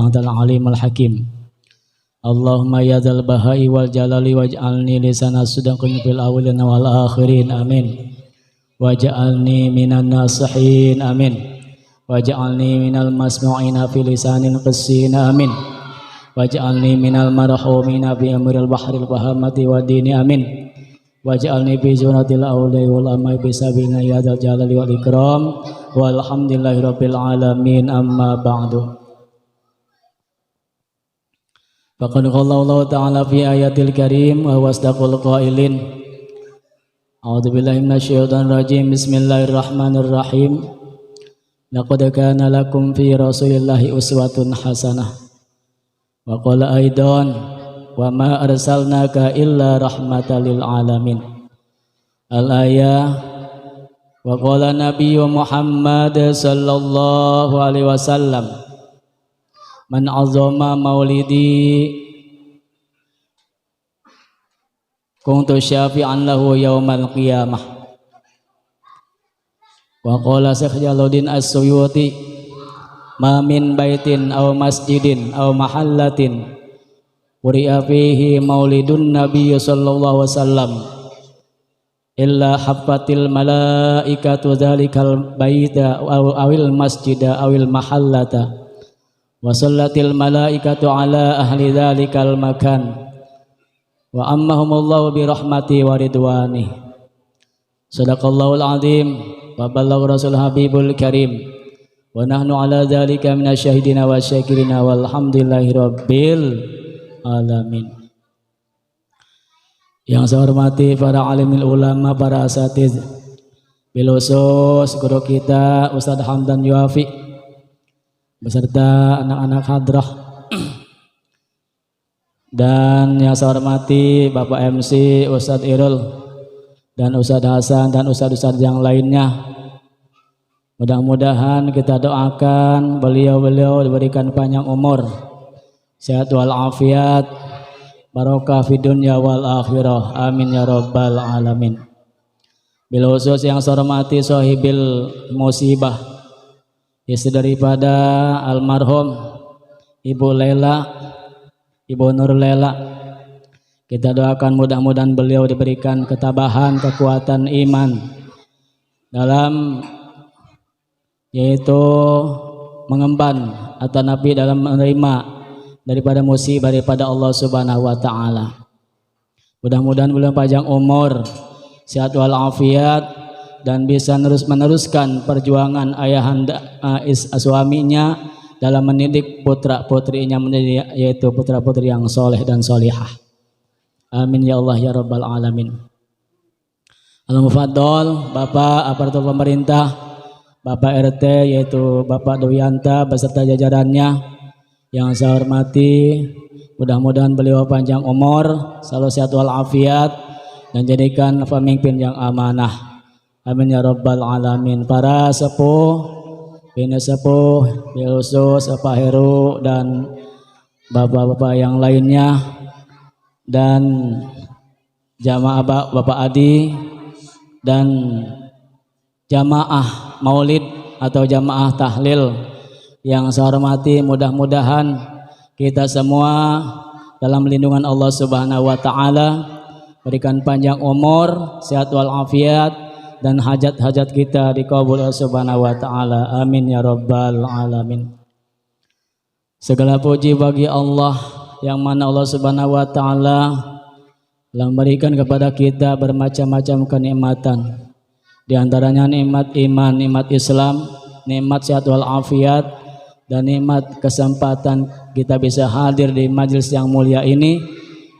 Antal alimul hakim. Allahumma ya dzal bahai wal jalali waj'alni lisana sidqin fil awwalin wal akhirin amin. Waj'alni minan nasihin amin. Waj'alni minal masmu'ina fi lisanin qissin amin. Waj'alni minal marhumina fi amril bahril fahamati wa dini amin. Waj'alni fi zuratil awliya wal amai bi sabina ya dzal jalali wal ikram. Walhamdulillahi rabbil alamin amma ba'du. Faqad qala Allah ta'ala fi ayatil karim wa wasdaqul qailin. A'udzu billahi minasyaitonir rajim. Bismillahirrahmanirrahim. Laqad kana lakum fi Rasulillahi uswatun hasanah. Wa qala aidan wa ma arsalnaka illa rahmatan lil alamin. Al-ayah. Wa qala Nabiyyu Muhammad sallallahu alaihi wasallam, man azama maulidi kuntu syafi'an lahu yaumal qiyamah. Wa qala Syekh Jalaluddin As-Suyuti, ma min baitin aw masjidin aw mahallatin quri'a fihi maulidun nabiy sallallahu alaihi wasallam illa habbatil malaikatu dzalikal baita awil masjida awil mahallata wa sallatil malaikatu ala ahli dzalikal makan wa ammahumullahu bi rahmati wa ridwani. Sadaqallahul azim wa ballagha rasul habibul karim wa nahnu ala dzalika minasyahidina wa syakirina walhamdulillahi rabbil alamin. Yang saya hormati para alimul ulama, para asatiz, bil khusus guru kita Ustadz Hamdan Yuafi beserta anak-anak hadrah, dan yang saya hormati Bapak MC Ustadz Irul dan Ustadz Hasan dan Ustadz-Ustadz yang lainnya. Mudah-mudahan kita doakan beliau-beliau diberikan panjang umur, sehat wal afiat, barokah fi dunya wal akhirah, amin ya rabbal alamin. Bil khusus yang saya hormati sahibil musibah, istri daripada almarhum Ibu Lela, Ibu Nur Lela. Kita doakan mudah-mudahan beliau diberikan ketabahan, kekuatan iman dalam yaitu mengemban atau nabi dalam menerima daripada musibah daripada Allah Subhanahu wa taala. Mudah-mudahan beliau panjang umur, sehat wal afiat, dan bisa meneruskan perjuangan ayahanda suaminya dalam mendidik putra-putrinya menjadi yaitu putra-putri yang soleh dan solihah. Amin ya Allah ya rabbal alamin. Al-Mufaddal Bapak aparatur pemerintah, Bapak RT yaitu Bapak Duyanta beserta jajarannya yang saya hormati, mudah-mudahan beliau panjang umur, selalu sehat wal afiat, dan jadikan pemimpin yang amanah. Amin ya rabbal alamin. Para sepuh, bini sepuh, bil khusus Pak Heru dan bapak-bapak yang lainnya, dan jamaah Bapak Adi dan jamaah maulid atau jamaah tahlil yang saya hormati, mudah-mudahan kita semua dalam lindungan Allah Subhanahu wa taala, berikan panjang umur, sehat wal afiat, dan hajat-hajat kita dikabul Allah Subhanahu wa taala. Amin ya rabbal alamin. Segala puji bagi Allah yang mana Allah Subhanahu wa taala telah memberikan kepada kita bermacam-macam kenikmatan. Di antaranya nikmat iman, nikmat Islam, nikmat sehat wal afiat, dan nikmat kesempatan kita bisa hadir di majelis yang mulia ini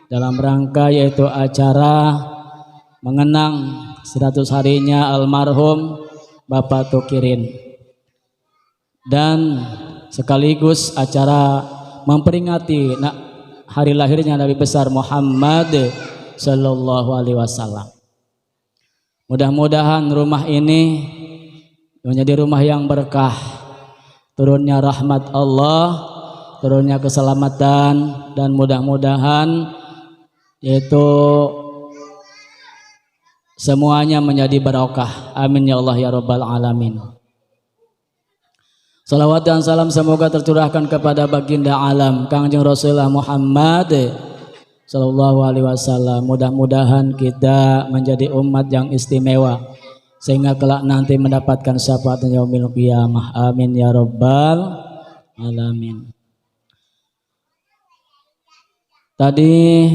dalam rangka yaitu acara mengenang 100 harinya almarhum Bapak Tukirin, dan sekaligus acara memperingati hari lahirnya Nabi besar Muhammad sallallahu alaihi wasallam. Mudah-mudahan rumah ini menjadi rumah yang berkah, turunnya rahmat Allah, turunnya keselamatan, dan mudah-mudahan yaitu semuanya menjadi barokah. Amin ya Allah ya rabbal alamin. Salawat dan salam semoga tercurahkan kepada baginda alam Kangjeng Rasulullah Muhammad sallallahu alaihi wasallam. Mudah-mudahan kita menjadi umat yang istimewa sehingga kelak nanti mendapatkan syafaat yaumil qiyamah. Amin ya rabbal alamin. Tadi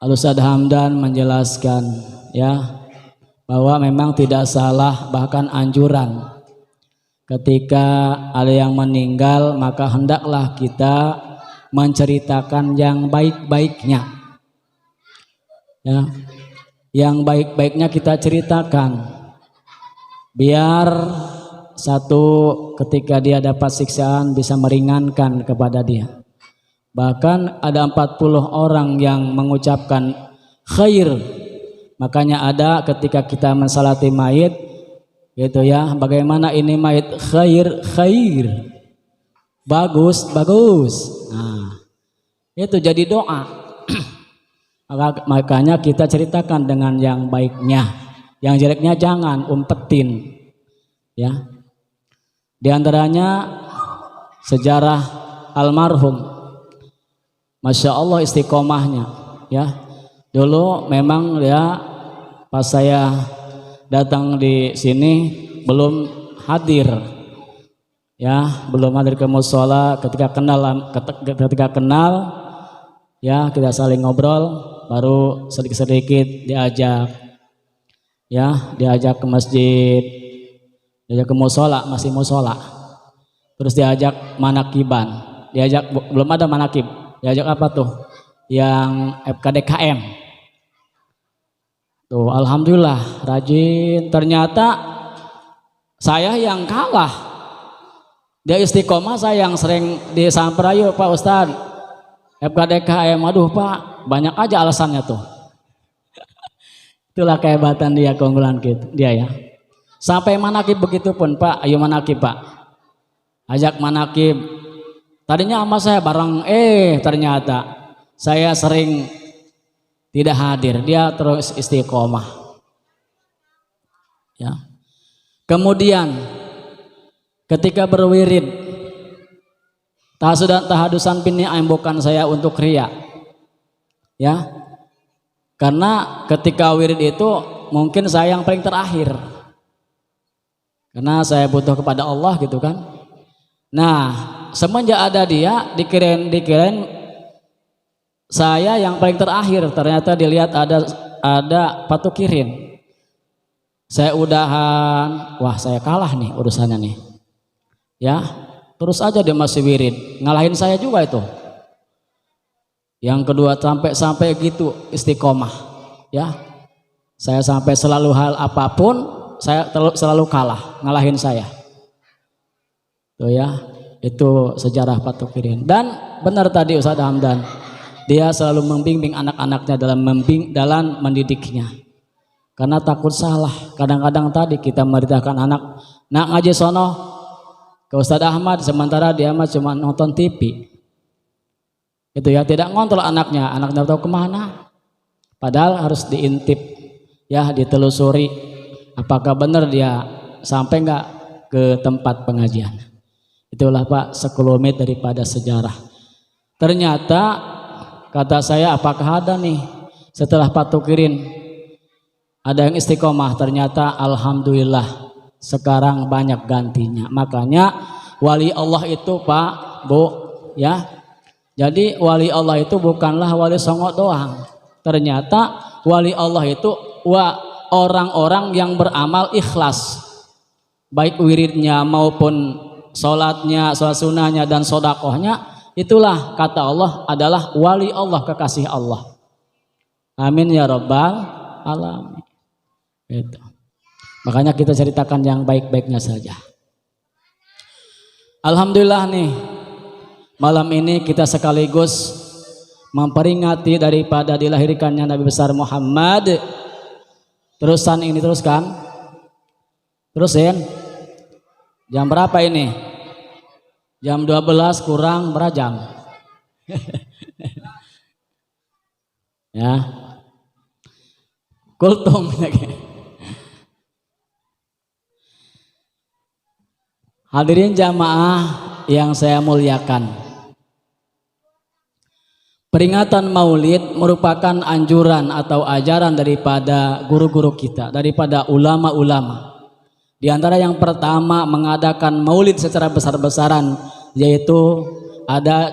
Al-Ustaz Hamdan menjelaskan ya bahwa memang tidak salah bahkan anjuran ketika ada yang meninggal maka hendaklah kita menceritakan yang baik-baiknya ya, yang baik-baiknya kita ceritakan biar satu ketika dia dapat siksaan bisa meringankan kepada dia. Bahkan ada 40 orang yang mengucapkan khair, makanya ada ketika kita mensalati mayit gitu ya, bagaimana ini mayit khair bagus. Nah itu jadi doa. Makanya kita ceritakan dengan yang baiknya, yang jeleknya jangan umpetin ya. Di antaranya sejarah almarhum, Masya Allah istiqomahnya ya. Dulu memang ya pas saya datang di sini belum hadir ya, belum hadir ke mushola. Ketika kenal ya kita saling ngobrol, baru sedikit-sedikit diajak ya, diajak ke masjid, diajak ke mushola, masih mushola, terus diajak manakiban, diajak belum ada manakib, diajak apa tuh yang FKDKM tuh, alhamdulillah rajin. Ternyata saya yang kalah, dia istiqomah, saya yang sering disamper, ayo Pak Ustadz FKDKM, aduh Pak banyak aja alasannya tuh. Itulah kehebatan dia, keunggulan gitu dia ya. Sampai manakib begitu pun, Pak ayo manakib Pak, ajak manakib. Tadinya sama saya bareng, ternyata saya sering tidak hadir, dia terus istiqomah ya. Kemudian ketika berwirid tahadusan pini bukan saya untuk ria ya, karena ketika wirid itu mungkin saya yang paling terakhir karena saya butuh kepada Allah gitu kan. Nah semenjak ada dia dikirain saya yang paling terakhir, ternyata dilihat ada patukirin. Saya udahan, wah saya kalah nih urusannya nih. Ya, terus aja dia masih wirid, ngalahin saya juga itu. Yang kedua sampai gitu istiqomah. Ya, saya sampai selalu hal apapun saya selalu kalah, ngalahin saya. Tuh ya, itu sejarah patukirin. Dan benar tadi Ustaz Hamdan, dia selalu membimbing anak-anaknya dalam mendidiknya karena takut salah. Kadang-kadang tadi kita memerintahkan anak nak ngaji sono ke Ustaz Ahmad, sementara dia mah cuma nonton TV itu ya, tidak ngontrol anaknya tahu kemana, padahal harus diintip ya, ditelusuri apakah benar dia sampai nggak ke tempat pengajian. Itulah Pak sekelumit daripada sejarah. Ternyata kata saya, apakah ada nih setelah patukirin ada yang istiqomah? Ternyata alhamdulillah sekarang banyak gantinya. Makanya wali Allah itu Pak Bu ya, jadi wali Allah itu bukanlah wali songo doang. Ternyata wali Allah itu orang-orang yang beramal ikhlas, baik wiridnya maupun sholatnya, sholat sunnahnya dan sodakohnya. Itulah kata Allah adalah wali Allah, kekasih Allah. Amin ya rabbal alamin. Itu. Makanya kita ceritakan yang baik-baiknya saja. Alhamdulillah nih, malam ini kita sekaligus memperingati daripada dilahirkannya Nabi besar Muhammad. Terusan ini teruskan. Terusin. Jam berapa ini? Jam 12 kurang berapa jam? Ya. Kultum. Hadirin jamaah yang saya muliakan, peringatan Maulid merupakan anjuran atau ajaran daripada guru-guru kita, daripada ulama-ulama. Di antara yang pertama mengadakan Maulid secara besar-besaran, yaitu ada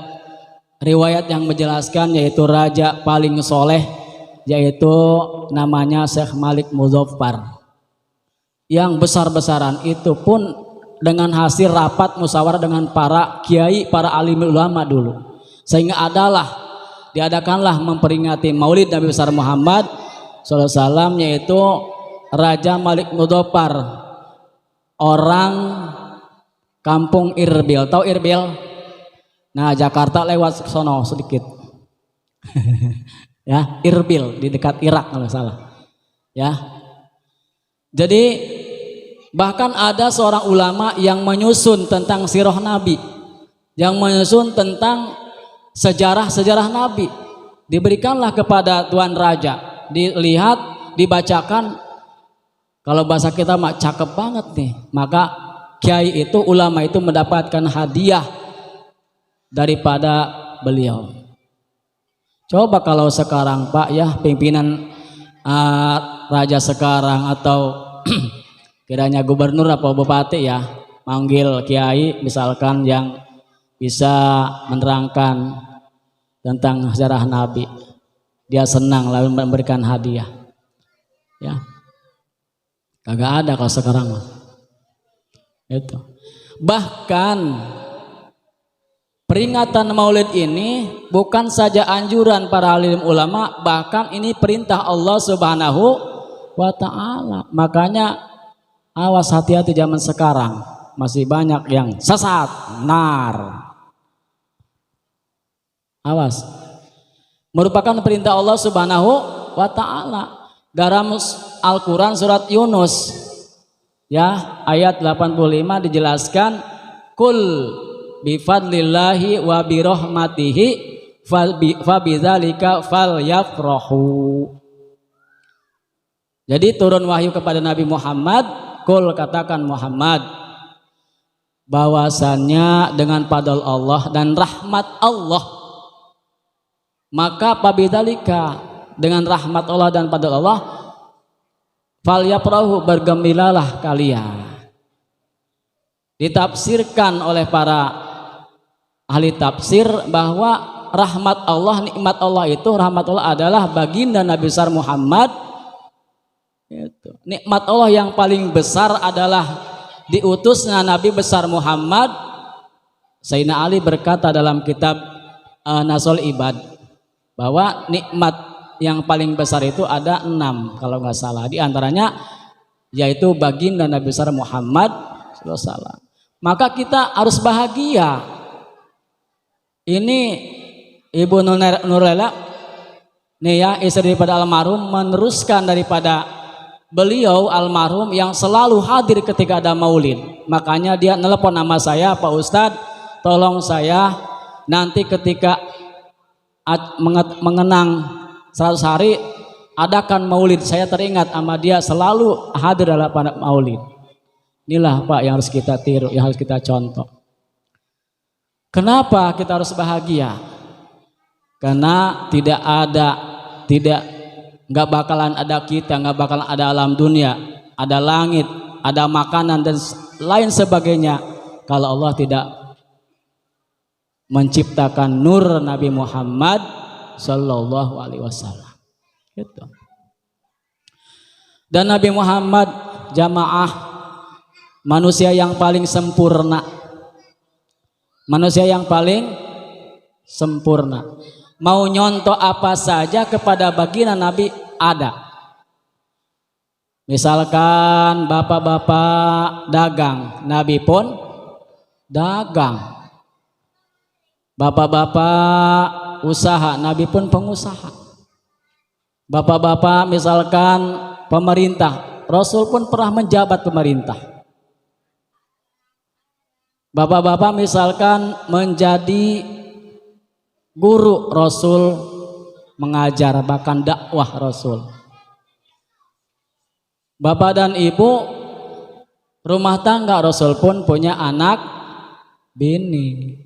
riwayat yang menjelaskan, yaitu raja paling soleh, yaitu namanya Syekh Malik Muzaffar, yang besar-besaran itu pun dengan hasil rapat musyawarah dengan para kiai, para alim ulama dulu, sehingga diadakanlah memperingati Maulid Nabi besar Muhammad SAW, yaitu Raja Malik Muzaffar, orang kampung Irbil. Tahu Irbil? Nah, Jakarta lewat sono sedikit. Ya, Irbil di dekat Irak kalau salah. Ya. Jadi bahkan ada seorang ulama yang menyusun tentang sirah Nabi, yang menyusun tentang sejarah-sejarah Nabi. Diberikanlah kepada Tuan Raja, dilihat, dibacakan. Kalau bahasa kita mah cakep banget nih. Maka kiai itu, ulama itu mendapatkan hadiah daripada beliau. Coba kalau sekarang Pak ya, pimpinan raja sekarang atau kiranya gubernur apa bupati ya, manggil kiai misalkan yang bisa menerangkan tentang sejarah Nabi, dia senang lalu memberikan hadiah. Ya, kagak ada kalau sekarang. Itu. Bahkan peringatan Maulid ini bukan saja anjuran para alim ulama, bahkan ini perintah Allah Subhanahu wa Ta'ala. Makanya awas, hati-hati zaman sekarang, masih banyak yang sesat, nar. Awas. Merupakan perintah Allah Subhanahu wa Ta'ala. Dalam Al-Quran surat Yunus ya, ayat 85 dijelaskan, kul bifadlillahi wa birahmatihi fabidzalika falyafrahu. Jadi turun wahyu kepada Nabi Muhammad, kul katakan Muhammad, bahwasannya dengan fadl Allah dan rahmat Allah, maka fabidzalika, dengan rahmat Allah dan fadl Allah, falyafrahu, bergembiralah kalian. Ditafsirkan oleh para ahli tafsir bahwa rahmat Allah, nikmat Allah itu, rahmat Allah adalah baginda Nabi besar Muhammad. Itu. Nikmat Allah yang paling besar adalah diutusnya Nabi besar Muhammad. Sayyidina Ali berkata dalam kitab Nasul Ibad bahwa nikmat yang paling besar itu ada 6 kalau nggak salah. Di antaranya yaitu baginda Nabi besar Muhammad SAW. Maka kita harus bahagia. Ini Ibu Nurlela nih ya, istri daripada almarhum, meneruskan daripada beliau almarhum yang selalu hadir ketika ada Maulid. Makanya dia nelpon nama saya, Pak Ustadz, tolong saya nanti ketika mengenang 100 hari adakan Maulid. Saya teringat sama dia, selalu hadir dalam Maulid. Inilah Pak yang harus kita tiru, yang harus kita contoh. Kenapa kita harus bahagia? Karena nggak bakalan ada kita, nggak bakalan ada alam dunia, ada langit, ada makanan dan lain sebagainya kalau Allah tidak menciptakan nur Nabi Muhammad Sallallahu Alaihi Wasallam. Gitu. Dan Nabi Muhammad jamaah manusia yang paling sempurna, manusia yang paling sempurna. Mau nyontoh apa saja kepada baginda Nabi ada. Misalkan bapak-bapak dagang, Nabi pun dagang. Bapak-bapak usaha, Nabi pun pengusaha. Bapak-bapak misalkan pemerintah, Rasul pun pernah menjabat pemerintah. Bapak-bapak misalkan menjadi guru, Rasul mengajar, bahkan dakwah Rasul. Bapak dan Ibu, rumah tangga Rasul pun punya anak bini.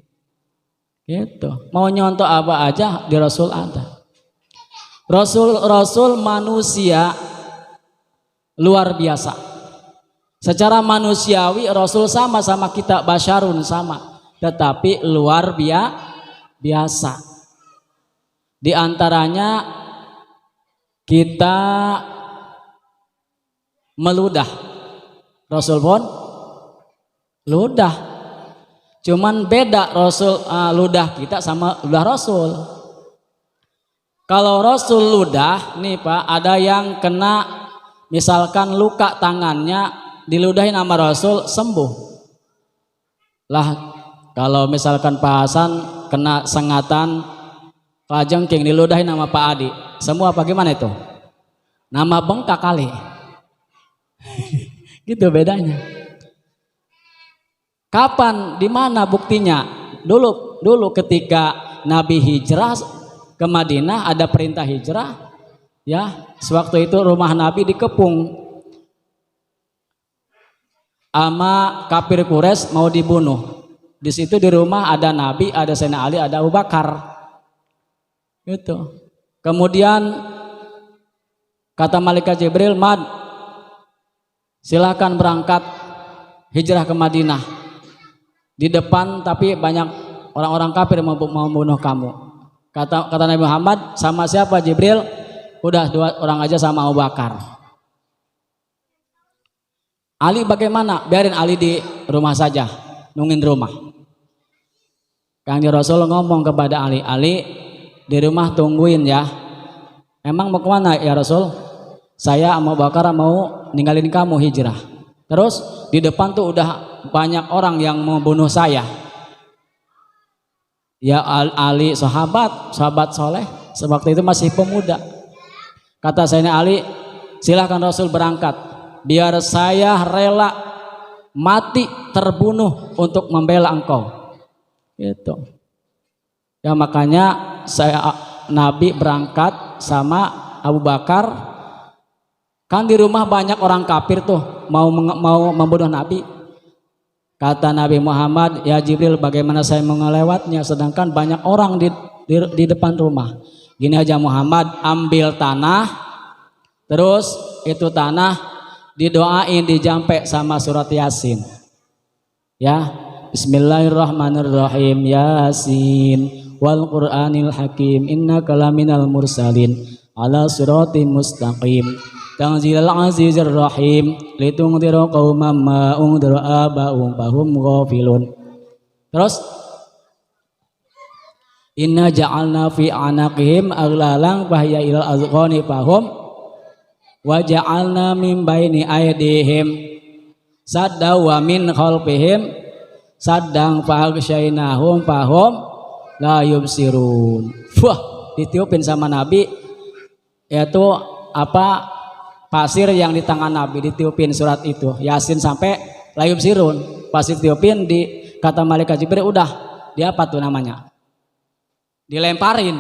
Gitu. Mau nyontoh apa aja di Rasul ada. Rasul manusia luar biasa. Secara manusiawi Rasul sama kita, basyarun sama, tetapi luar biasa. Di antaranya kita meludah. Rasul pun ludah. Cuman beda Rasul ludah kita sama ludah Rasul. Kalau Rasul ludah nih Pak, ada yang kena misalkan luka tangannya, diludahin sama Rasul sembuh. Lah kalau misalkan Pak Hasan kena sengatan kalajengking, diludahin sama Pak Adi, semua apa gimana itu? Nama bengkak kali. Gitu bedanya. Kapan, di mana buktinya? Dulu ketika Nabi hijrah ke Madinah, ada perintah hijrah, ya. Sewaktu itu rumah Nabi dikepung ama kafir Quraisy mau dibunuh. Di situ di rumah ada Nabi, ada Sayyidina Ali, ada Abu Bakar. Gitu. Kemudian kata malaikat Jibril, "Mad, silakan berangkat hijrah ke Madinah. Di depan tapi banyak orang-orang kafir mau membunuh kamu." Kata Nabi Muhammad, "Sama siapa Jibril?" "Udah 2 orang aja, sama Abu Bakar." "Ali bagaimana?" "Biarin Ali di rumah saja, nungguin rumah." Kanjeng Rasul ngomong kepada Ali, "Ali di rumah tungguin ya." "Emang mau kemana ya Rasul?" "Saya sama Abu Bakar mau ninggalin kamu hijrah. Terus di depan tuh udah banyak orang yang mau bunuh saya." Ya Ali sahabat soleh, sewaktu itu masih pemuda. Kata Sayyidina Ali, "Silahkan Rasul berangkat, biar saya rela mati terbunuh untuk membela engkau." Gitu. Ya makanya Nabi berangkat sama Abu Bakar. Kan di rumah banyak orang kafir tuh mau membunuh Nabi. Kata Nabi Muhammad, "Ya Jibril, bagaimana saya mau ngelewatnya sedangkan banyak orang di depan rumah." "Gini aja Muhammad, ambil tanah, terus itu tanah didoain, dijampe sama surat Yasin. Ya, Bismillahirrahmanirrahim. Yasin wal Qur'anil Hakim, innaka laminal mursalin ala siratim mustaqim. Tanzilal azizir rahim, litungdira qauman ma ungdira aba'um fahum ghafilun." Terus inna ja'alna fi anaqihim aghlalan fahya ilal azqani fahum wa ja'alna min baini aydihim sadda wa min khalfihim saddang faghsyainahum fahum la yubsirun. Wah, ditiupin sama Nabi, yaitu apa, pasir yang di tangan Nabi ditiupin surat itu Yasin sampai layub sirun. Pas ditiupin, kata malaikat Jibril, udah, dia apa tuh namanya, dilemparin.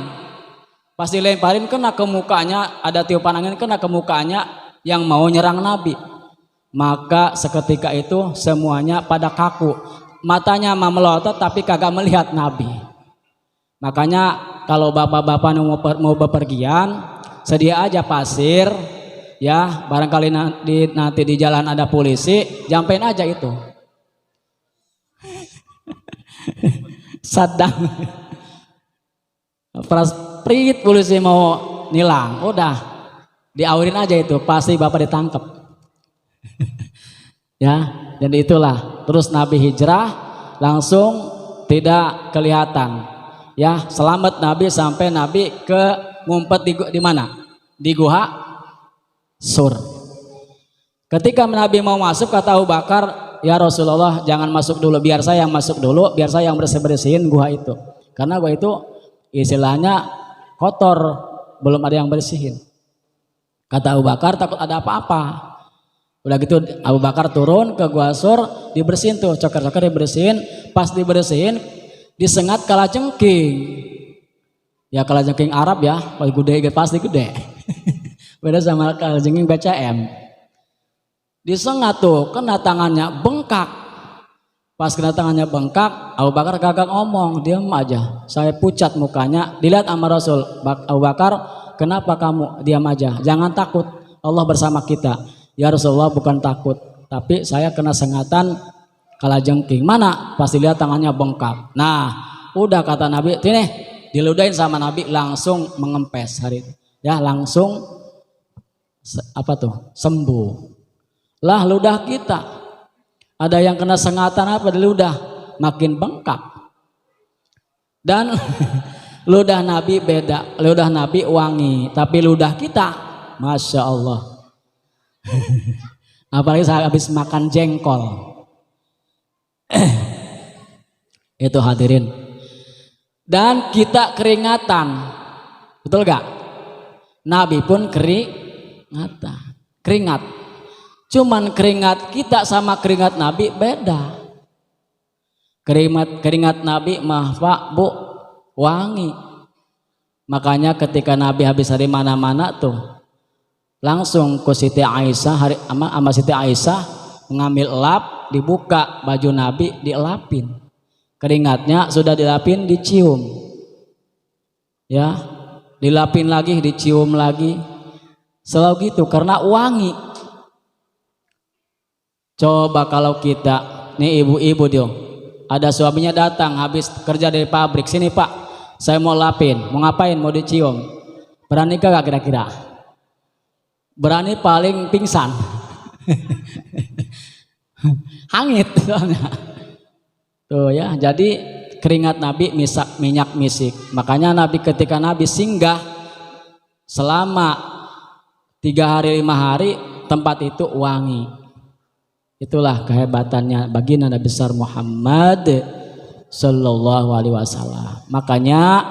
Pas dilemparin kena ke mukanya, ada tiupan angin kena ke mukanya yang mau nyerang Nabi. Maka seketika itu semuanya pada kaku, matanya mah melotot tapi kagak melihat Nabi. Makanya kalau bapak-bapak mau bepergian, sedia aja pasir. Ya, barangkali nanti di jalan ada polisi, jampein aja itu. Sadang. Prit polisi mau nilang, udah diaurin aja itu, pasti bapak ditangkap. Ya, jadi itulah. Terus Nabi hijrah langsung tidak kelihatan. Ya, selamat Nabi sampai Nabi ke ngumpet di mana? Di Gua Sur. Ketika Nabi mau masuk, kata Abu Bakar, "Ya Rasulullah, jangan masuk dulu, biar saya yang masuk dulu, biar saya yang bersihin gua itu. Karena gua itu istilahnya kotor, belum ada yang bersihin." Kata Abu Bakar, "Takut ada apa-apa." Udah gitu Abu Bakar turun ke Gua Sur, dibersihin tuh, coker-coker dibersihin. Pas dibersihin, disengat kalajengking. Ya kalajengking Arab ya, pasti gede. Beda sama kalajengking BCM. Disengat tuh, kena tangannya bengkak. Pas kena tangannya bengkak, Abu Bakar gagak ngomong, diam aja. Saya pucat mukanya, dilihat sama Rasul. Abu Bakar, kenapa kamu diam aja? Jangan takut, Allah bersama kita. Ya Rasulullah, bukan takut, tapi saya kena sengatan kalajengking. Mana? Pas dilihat tangannya bengkak. Nah, udah kata Nabi, ini diludahin sama Nabi, langsung mengempes hari itu. Ya, langsung sembuh. Lah ludah kita ada yang kena sengatan apa di ludah, makin bengkak. Dan ludah Nabi beda, ludah Nabi wangi, tapi ludah kita Masya Allah apalagi saya habis makan jengkol itu hadirin. Dan kita keringatan, betul gak? Nabi pun keringat. Cuman keringat kita sama keringat Nabi beda. Keringat Nabi mah Pak Bu wangi. Makanya ketika Nabi habis dari mana-mana tuh langsung ke Siti Aisyah sama Siti Aisyah mengambil lap, dibuka baju Nabi, dielapin. Keringatnya sudah dilapin, dicium. Ya, dilapin lagi, dicium lagi. Selalu gitu karena wangi. Coba kalau kita, nih ibu-ibu dia, ada suaminya datang habis kerja dari pabrik, sini Pak, saya mau lapin, mau ngapain, mau dicium, berani gak kira-kira? Berani paling pingsan, hangit soalnya. Tuh ya, jadi keringat Nabi minyak misik. Makanya Nabi ketika Nabi singgah selama 3 hari 5 hari, tempat itu wangi. Itulah kehebatannya baginda Nabi besar Muhammad Sallallahu Alaihi Wasallam. Makanya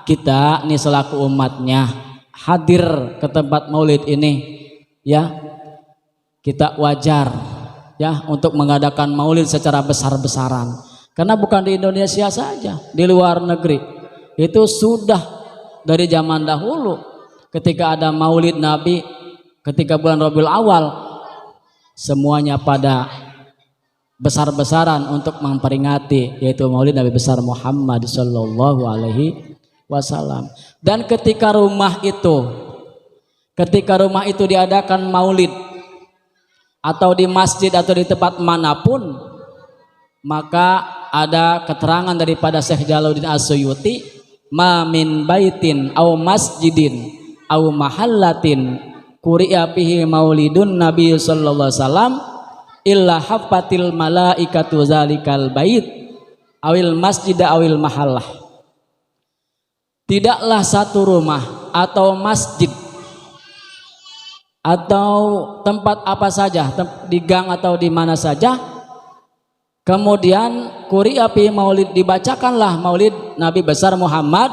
kita nih selaku umatnya hadir ke tempat maulid ini, ya kita wajar ya untuk mengadakan maulid secara besar-besaran. Karena bukan di Indonesia saja, di luar negeri itu sudah dari zaman dahulu. Ketika ada maulid Nabi, ketika bulan Rabiul Awal, semuanya pada besar-besaran untuk memperingati yaitu maulid Nabi besar Muhammad Sallallahu Alaihi Wasallam. Dan ketika rumah itu diadakan maulid atau di masjid atau di tempat manapun, maka ada keterangan daripada Syekh Jalaluddin As-Suyuti, ma min baitin au masjidin au mahallatin quri'a fihi maulidun Nabi sallallahu alaihi wasallam illa haffatil malaikatu zalikal bait awil masjid awil mahallah. Tidaklah satu rumah atau masjid atau tempat apa saja, di gang atau di mana saja, kemudian quri'a fihi maulid, dibacakanlah maulid Nabi besar Muhammad,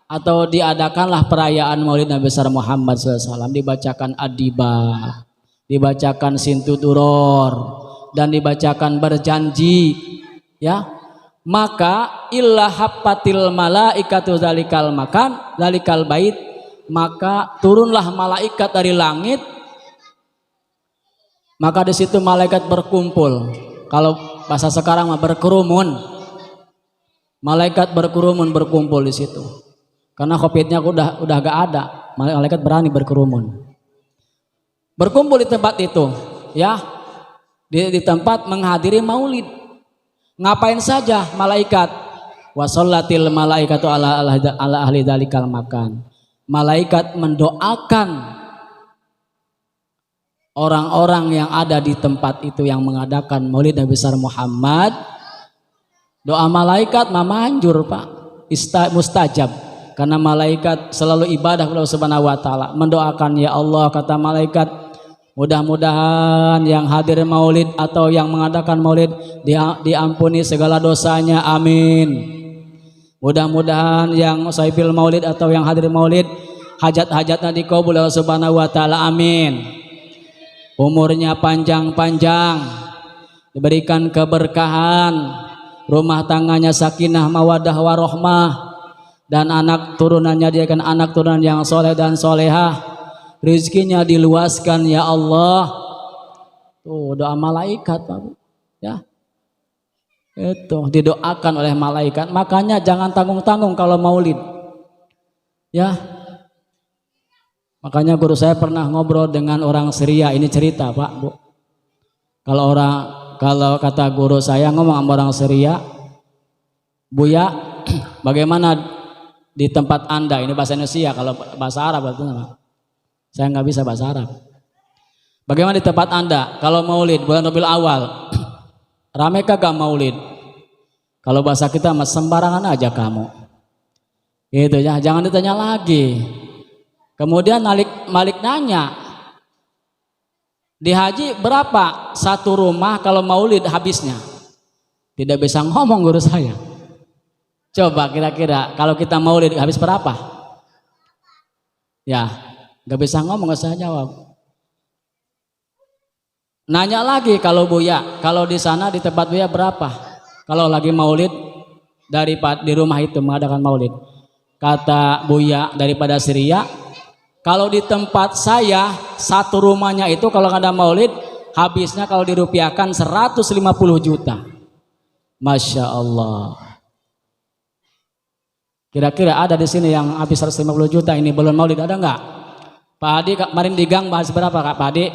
atau diadakanlah perayaan maulid Nabi besar Muhammad SAW, dibacakan adibah, dibacakan sintuduror, dan dibacakan berjanji, ya, maka illa haffatil malaikatu zalikal makan zalikal bait, maka turunlah malaikat dari langit, maka di situ malaikat berkumpul. Kalau bahasa sekarang mah berkerumun, malaikat berkerumun berkumpul di situ. Karena COVID-nya udah gak ada, malaikat berani berkerumun, berkumpul di tempat itu, ya, di tempat menghadiri maulid. Ngapain saja malaikat? Wasollatil malaikatu ala ahli dalikal makan. Malaikat mendoakan orang-orang yang ada di tempat itu yang mengadakan maulid Nabi besar Muhammad. Doa malaikat manjur Pak, mustajab. Karena malaikat selalu ibadah kepada Allah Subhanahu wa taala, mendoakan, ya Allah, kata malaikat, mudah-mudahan yang hadir maulid atau yang mengadakan maulid diampuni segala dosanya, amin. Mudah-mudahan yang sahibil maulid atau yang hadir maulid hajat-hajatnya dikabul Allah Subhanahu wa taala, amin. Umurnya panjang-panjang, diberikan keberkahan, rumah tangganya sakinah mawaddah warahmah, dan anak turunannya dia kan anak turunan yang soleh dan solehah, rezekinya diluaskan ya Allah, Tuh doa malaikat Pak. Ya. Itu didoakan oleh malaikat. Makanya jangan tanggung-tanggung kalau maulid. Ya. Makanya guru saya pernah ngobrol dengan orang Syria, ini cerita Pak, Bu. Kalau kata guru saya ngomong sama orang Syria, Buya, bagaimana di tempat Anda, ini bahasa Indonesia, kalau bahasa Arab artinya, saya nggak bisa bahasa Arab. Bagaimana di tempat Anda kalau maulid bulan Rabiul Awal, rame kagak maulid? Kalau bahasa kita mas sembarangan aja kamu. Gitu ya, jangan ditanya lagi. Kemudian Malik nanya, di haji berapa satu rumah kalau maulid habisnya? Tidak bisa ngomong guru saya. Coba kira-kira kalau kita maulid habis berapa? Ya, nggak bisa ngomong, nggak saya jawab. Nanya lagi kalau Buya, kalau di sana di tempat Buya berapa? Kalau lagi maulid di rumah itu mengadakan maulid. Kata Buya daripada Syria, kalau di tempat saya satu rumahnya itu kalau ada maulid habisnya kalau dirupiahkan 150 juta. Masya Allah. Kira-kira ada di sini yang habis 150 juta ini belum maulid, ada nggak? Pak Adi kemarin di gang bahas berapa Kak Pak Adi?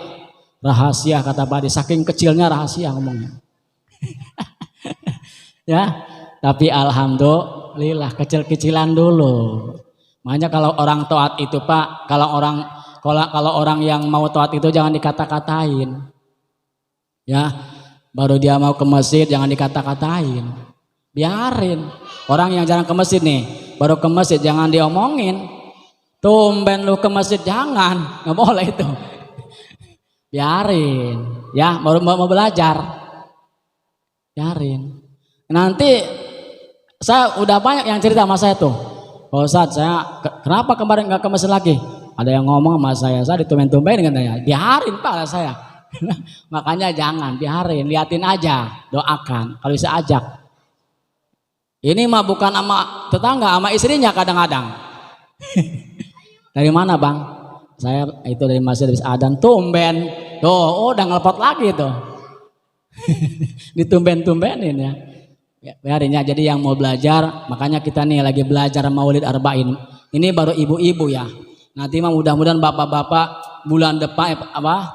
Rahasia kata Pak Adi, saking kecilnya rahasia ngomongnya. Ya, tapi alhamdulillah kecil-kecilan dulu. Makanya kalau orang taat itu Pak, kalau orang yang mau taat itu jangan dikata-katain. Ya, baru dia mau ke masjid jangan dikata-katain. Biarin. Orang yang jarang ke masjid nih, baru ke masjid jangan diomongin. Tumben lu ke masjid jangan, nggak boleh itu. Biarin, ya baru mau belajar. Biarin. Nanti saya udah banyak yang cerita sama saya tuh. Pak Ustadz, saya kenapa kemarin nggak ke masjid lagi? Ada yang ngomong sama saya ditumben-tumben katanya. Biarin Pak saya. Makanya jangan, biarin, liatin aja, doakan. Kalau bisa ajak. Ini mah bukan sama tetangga, sama istrinya kadang-kadang. Dari mana Bang? Saya itu dari masjid habis adzan, tumben. Tuh, udah ngelepot lagi tuh. Ditumben-tumbenin ya. Biarin ya, jadi yang mau belajar, makanya kita nih lagi belajar Maulid Arba'in. Ini baru ibu-ibu ya. Nanti mah mudah-mudahan bapak-bapak bulan depan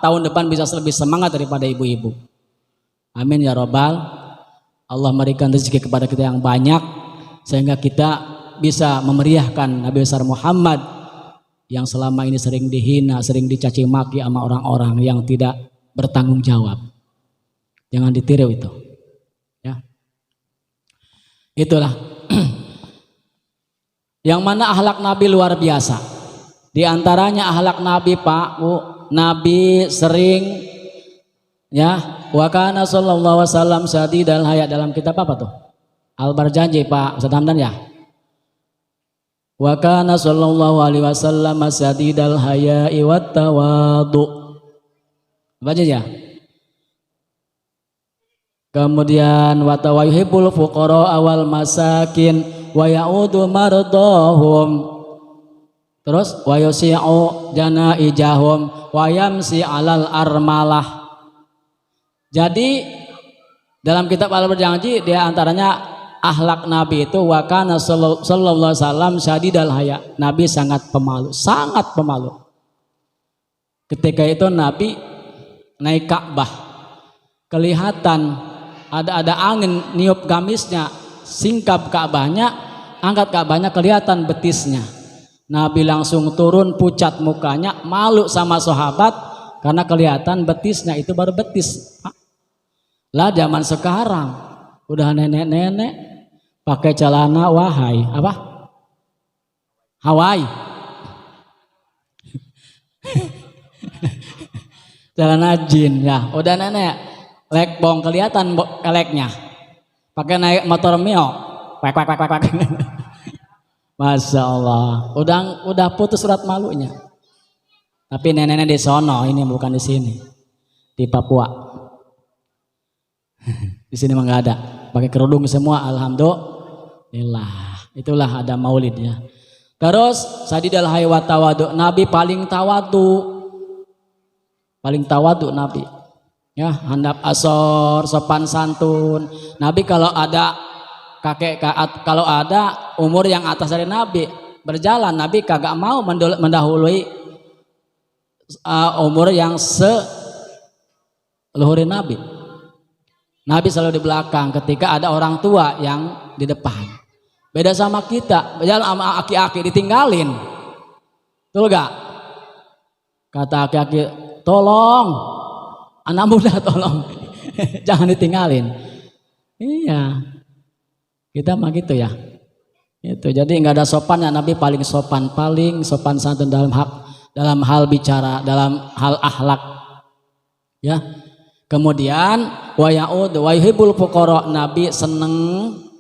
tahun depan bisa lebih semangat daripada ibu-ibu. Amin ya robbal. Allah memberikan rezeki kepada kita yang banyak sehingga kita bisa memeriahkan Nabi besar Muhammad yang selama ini sering dihina, sering dicaci maki sama orang-orang yang tidak bertanggung jawab. Jangan ditiru itu. Itulah yang mana akhlak Nabi luar biasa. Di antaranya akhlak Nabi Pak, Bu, Nabi sering ya wa kana sallallahu wasallam sadidal haya, dalam kitab apa tuh? Al-Barjanji Pak Ustaz Hamdan ya. Wa kana sallallahu alaihi wasallam sadidal haya'i wat tawadu. Baca ya. Kemudian wa tawayhibul fuqara awal masakin wa ya'udu mardahum. Terus wa yusi'u janaijahum wa yamsi 'alal armalah. Jadi dalam kitab Al-Barjanji di antaranya akhlak Nabi itu wa kana sallallahu alaihi wasallam syadidal haya. Nabi sangat pemalu, sangat pemalu. Ketika itu Nabi naik Ka'bah. Kelihatan ada angin niup gamisnya, singkap Ka'bahnya, angkat Ka'bahnya, kelihatan betisnya. Nabi langsung turun, pucat mukanya, malu sama sahabat karena kelihatan betisnya, itu baru betis. Lah zaman sekarang udah nenek-nenek pakai celana wahai apa? Hawaii. Celana jin ya, udah nenek lekbong kelihatan eleknya, pakai naik motor Mio, wek. Masya Allah, udah putus surat malunya. Tapi nenek-nenek di sono, ini bukan di sini, di Papua. Di sini mah nggak ada, pakai kerudung semua, alhamdulillah. Itulah ada maulid ya. Terus sadidal hayy wa tawadu, Nabi paling tawadu Nabi. Ya, handap asor, sopan santun. Nabi kalau ada kalau ada umur yang atas dari Nabi berjalan, Nabi kagak mau mendahului umur yang seluhurin Nabi. Nabi selalu di belakang ketika ada orang tua yang di depan. Beda sama kita, berjalan sama aki-aki ditinggalin. Betul gak? Kata aki-aki, tolong anak muda tolong jangan ditinggalin. Iya, kita mah gitu ya. Itu jadi nggak ada sopannya. Nabi paling sopan santun dalam hal bicara, dalam hal akhlak. Ya. Kemudian wa ya'ud wa yuhibbul fuqara, Nabi seneng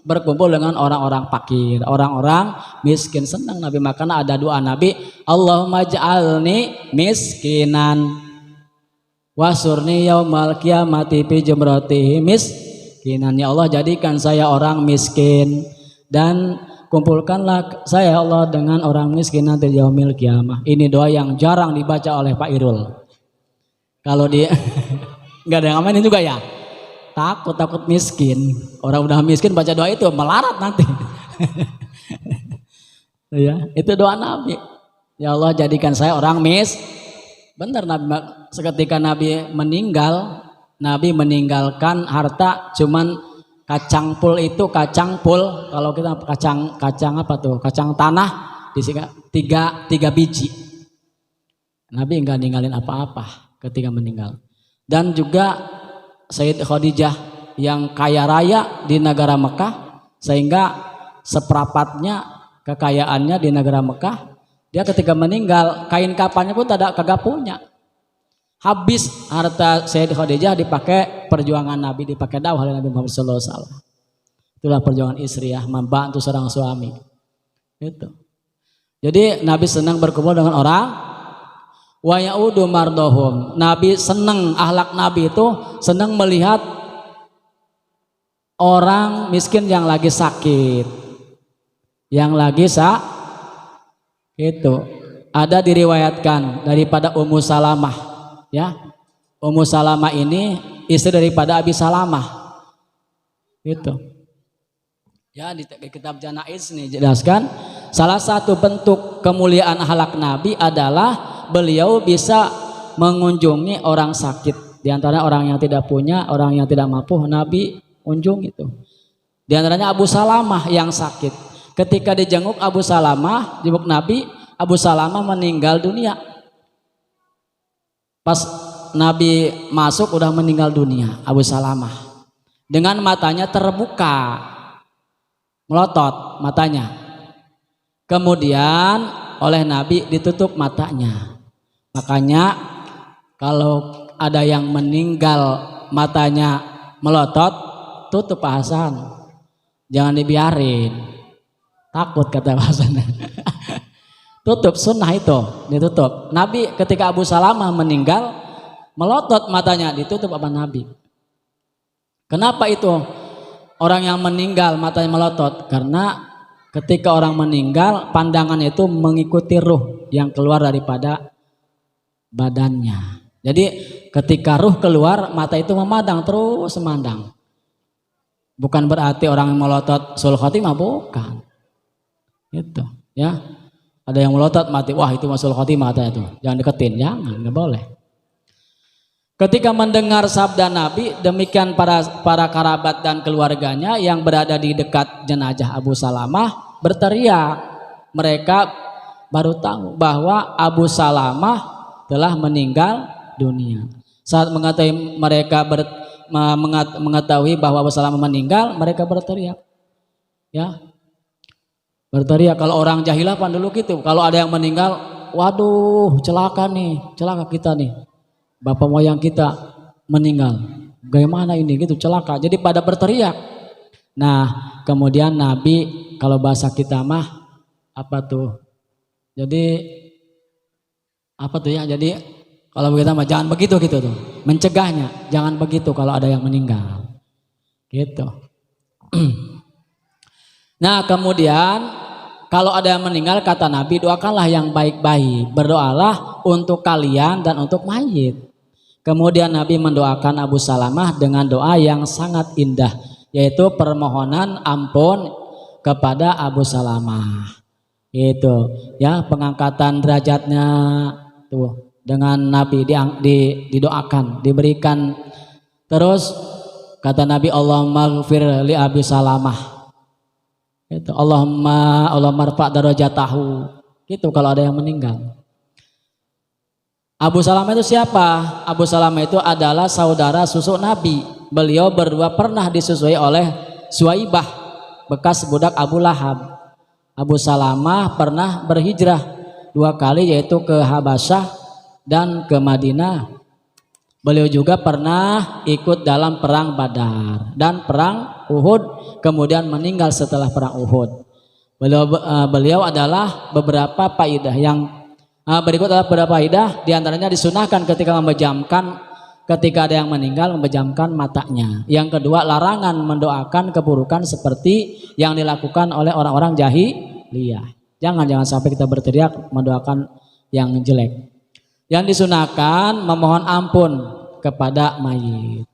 berkumpul dengan orang-orang fakir, orang-orang miskin, senang Nabi. Makanya ada doa Nabi, Allahumma ja'alni miskinan wasurni yaumal qiyamati fi jumratihi miskinan. Ya Allah, jadikan saya orang miskin dan kumpulkanlah saya Allah dengan orang miskin nanti yaumil qiyamah. Ini doa yang jarang dibaca oleh Pak Irul. Kalau dia nggak ada yang ngamanin juga ya, takut miskin. Orang udah miskin baca doa itu melarat nanti. Ya, itu doa Nabi. Ya Allah, jadikan saya orang benar. Nabi seketika Nabi meninggal, Nabi meninggalkan harta cuman kacang pul. Kalau kita kacang apa tuh? Kacang tanah disini tiga biji. Nabi enggak ninggalin apa-apa ketika meninggal. Dan juga Sayyidah Khadijah yang kaya raya di negara Mekah, sehingga seperempatnya kekayaannya di negara Mekah, dia ketika meninggal kain kafannya pun kagak punya. Habis harta Sayyidah Khadijah dipakai perjuangan Nabi, dipakai dakwah oleh Nabi Muhammad SAW. Itulah perjuangan istri ya, membantu seorang suami. Itu. Jadi Nabi senang berkumpul dengan orang. Wa ya'udu mardohum, Nabi senang, akhlak Nabi itu senang melihat orang miskin yang lagi sakit, itu ada diriwayatkan daripada Ummu Salamah ya. Ummu Salamah ini istri daripada Abi Salamah itu ya. Di kitab Janaiz nih jelaskan salah satu bentuk kemuliaan akhlak Nabi adalah beliau bisa mengunjungi orang sakit. Di antara orang yang tidak punya, orang yang tidak mampu, Nabi unjung itu. Di antaranya Abu Salamah yang sakit. Ketika dijenguk Abu Salamah, jenguk Nabi, Abu Salamah meninggal dunia. Pas Nabi masuk udah meninggal dunia Abu Salamah. Dengan matanya terbuka, melotot matanya. Kemudian oleh Nabi ditutup matanya. Makanya kalau ada yang meninggal matanya melotot, tutup Pak Hasan, jangan dibiarin, takut kata Pak Hasan. Tutup, sunnah itu ditutup. Nabi ketika Abu Salamah meninggal melotot matanya, ditutup apa Nabi. Kenapa itu orang yang meninggal matanya melotot? Karena ketika orang meninggal pandangan itu mengikuti ruh yang keluar daripada badannya. Jadi ketika ruh keluar mata itu memandang, terus memandang. Bukan berarti orang yang melotot sul khotimah, bukan. Itu ya. Ada yang melotot mati, wah itu sul khotimah katanya tuh. Jangan deketin, jangan, nggak boleh. Ketika mendengar sabda Nabi, demikian para kerabat dan keluarganya yang berada di dekat jenazah Abu Salamah berteriak. Mereka baru tahu bahwa Abu Salamah telah meninggal dunia. Saat mengetahui bahwa Abu Salamah meninggal, mereka berteriak. Ya. Berteriak. Kalau orang jahilah pan dulu gitu. Kalau ada yang meninggal, waduh, celaka nih, celaka kita nih. Bapak moyang kita meninggal. Bagaimana ini gitu, celaka. Jadi pada berteriak. Nah, kemudian Nabi kalau bahasa kita mah apa tuh? Jadi apa tuh ya? Jadi kalau kita mah jangan begitu gitu tuh. Mencegahnya, jangan begitu kalau ada yang meninggal. Gitu. Nah, kemudian kalau ada yang meninggal kata Nabi, doakanlah yang baik-baik. Berdoalah untuk kalian dan untuk mayit. Kemudian Nabi mendoakan Abu Salamah dengan doa yang sangat indah, yaitu permohonan ampun kepada Abu Salamah. Itu ya, pengangkatan derajatnya tuh dengan Nabi didoakan, diberikan. Terus kata Nabi, Allahumma ghfir li Abi Salamah. Itu Allahumma rfa' darajatahu. Gitu kalau ada yang meninggal. Abu Salamah itu siapa? Abu Salamah itu adalah saudara susu Nabi. Beliau berdua pernah disusui oleh Suwaibah, bekas budak Abu Lahab. Abu Salamah pernah berhijrah 2 kali, yaitu ke Habasyah dan ke Madinah. Beliau juga pernah ikut dalam perang Badar dan perang Uhud, kemudian meninggal setelah perang Uhud. Beliau adalah beberapa faedah yang berikut adalah beberapa faedah, diantaranya disunahkan ketika ketika ada yang meninggal memejamkan matanya. Yang kedua, larangan mendoakan keburukan seperti yang dilakukan oleh orang-orang jahiliyah. Jangan sampai kita berteriak mendoakan yang jelek. Yang disunahkan memohon ampun kepada mayit.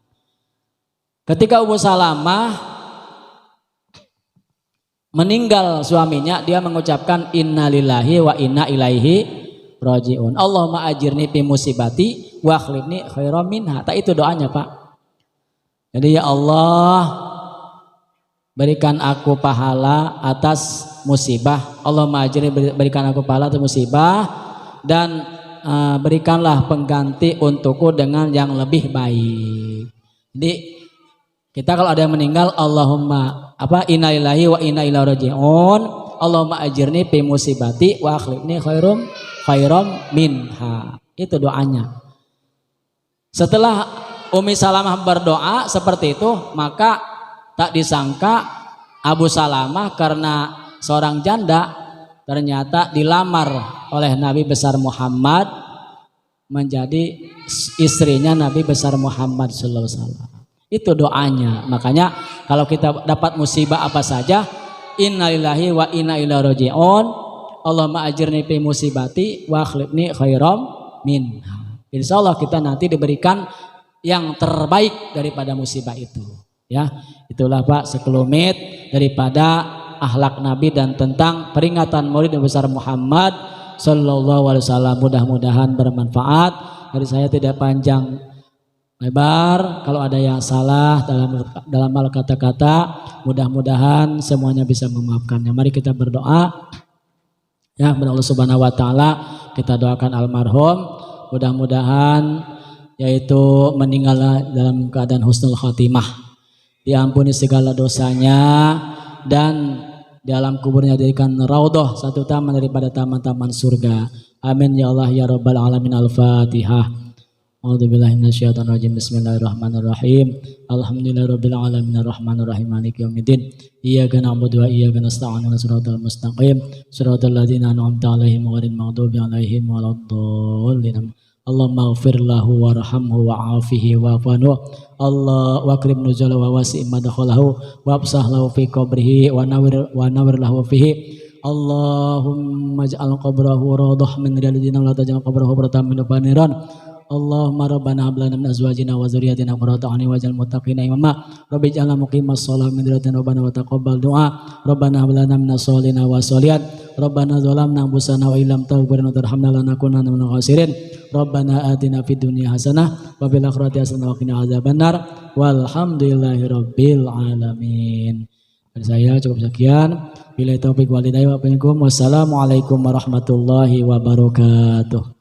Ketika Ummu Salamah meninggal suaminya, dia mengucapkan innalillahi wa inna ilaihi rajiun. Allahumma ajirni fi musibati wa akhlifni khairan minha. Tak itu doanya, Pak. Jadi ya Allah, berikan aku pahala atas musibah. Allahumma ajirni, berikan aku pahala atas musibah, dan berikanlah pengganti untukku dengan yang lebih baik. Jadi kita kalau ada yang meninggal, Allahumma inna lillahi wa inna ilaihi rajiun. Allahumma ajirni fi musibati wa akhlifni khairan minha. Itu doanya. Setelah Ummi Salamah berdoa seperti itu, maka tak disangka Abu Salamah karena seorang janda ternyata dilamar oleh Nabi besar Muhammad menjadi istrinya Nabi besar Muhammad sallallahu alaihi wasallam. Itu doanya. Makanya kalau kita dapat musibah apa saja, innalillahi wa inna ilaihi rajiun, Allahumma ajirni fi musibati wa akhlifni khairam minha. Insyaallah kita nanti diberikan yang terbaik daripada musibah itu. Ya, itulah Pak sekelumit daripada akhlak Nabi dan tentang peringatan Maulid Nabi besar Muhammad sallallahu alaihi wasallam. Mudah-mudahan bermanfaat. Dari saya tidak panjang lebar. Kalau ada yang salah dalam hal kata-kata, mudah-mudahan semuanya bisa memaafkannya. Mari kita berdoa. Ya, Allah Subhanahu wa taala, kita doakan almarhum, mudah-mudahan yaitu meninggal dalam keadaan husnul khotimah, diampuni segala dosanya, dan dalam kuburnya dijadikan raudhah, satu taman daripada taman-taman surga. Amin ya Allah ya rabbal alamin. Al-Fatihah. A'udzubillahi minasyaitonir rajim. Bismillahirrahmanirrahim. Alhamdulillahirabbil alamin arrahmanirrahim maliki yaumiddin. Iyyaka na'budu wa iyyaka nasta'in. Shiratal mustaqim. Shiratal ladzina an'amta 'alaihim ghairil maghdubi 'alaihim waladdallin. Allahumma ighfir lahu warhamhu wa'afihi wa'fu Allah wa akrim nuzulahu wa wasi' madkhalahu wa absah lahu fi qabrihi wa nawwir lahu fihi. Allahumma ij'al qabrahu rawdah min riyadil jannah wa la taj'al qabrahu baratan min faniran. Allahumma rabbana hab lana min azwajina wa dzurriyyatina qurrata a'yun waj'al muttaqina imama. Rabbi ij'alna muqimas sholati min dzurriyyatina rabbana wa taqabbal du'a. Rabbana hab lana minas sholihin wa sholihat. Rabbana zalamna anfusana wa illam taghfir lana wa tarhamna lanakunanna minal khasirin. Rabbana atina fid dunya hasanah wa fil akhirati hasanah wa qina adzabannar. Walhamdulillahi rabbil alamin. Dari saya cukup sekian. Billahi taufiq wal hidayah. Wassalamualaikum warahmatullahi wabarakatuh.